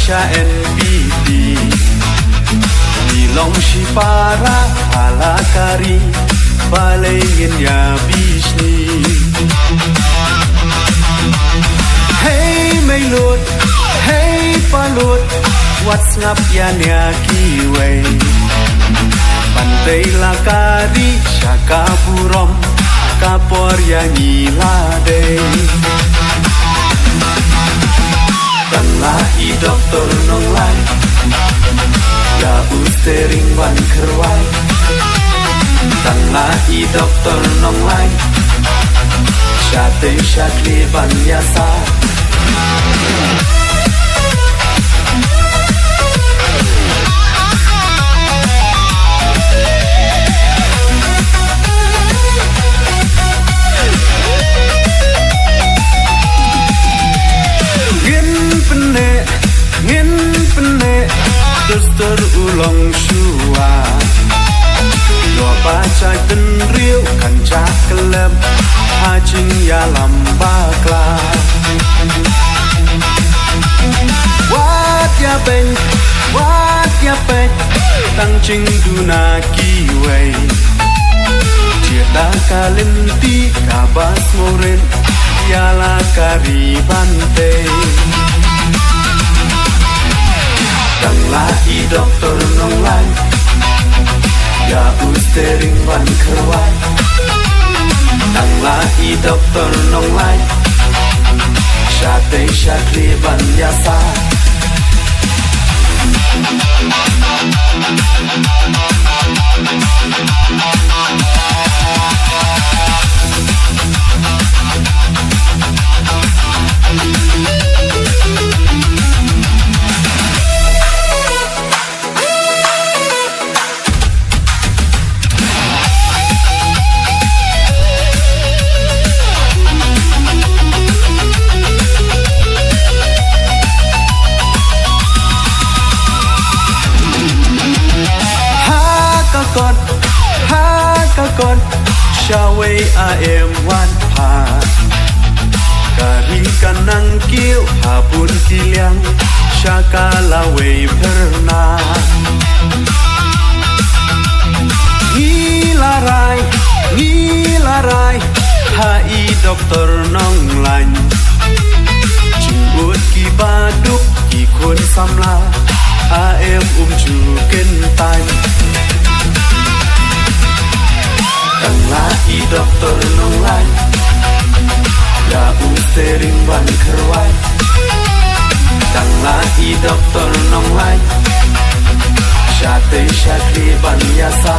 Sha NPD Nilong Shipara Alakari Balengin ya Bishni Hey Mailut Hey Palut What's ngap ya Kiway Pantai Lakari Shaka Burom Kapor ya Nilade Tanlahi doktor nong lai Ya ustering wan kerwai Tanlahi doktor nong lai Syate syakli ban yasa Terulang syua Dua baca dan riu kancah kelem Hajing ya lambakla Wat ya beng Tang cing duna kiway Cita kalinti kabas morin Yala karibante Tanlahi doktor nong lai Ya ustering wan kerwai Tanlahi doktor nong lai Syate syakli ban yasa Kakon Syaway AM wan pa Kari kanang kiu Hapun kiliang Syakalaway pernah Ngilarai Hai doktor nong lain Cinggut ki baduk Ki kun samla AM juken tay Tanlahi doktor nong lai Ya ustering wan kerwai Tanlahi doktor nong lai Syate syakli ban yasa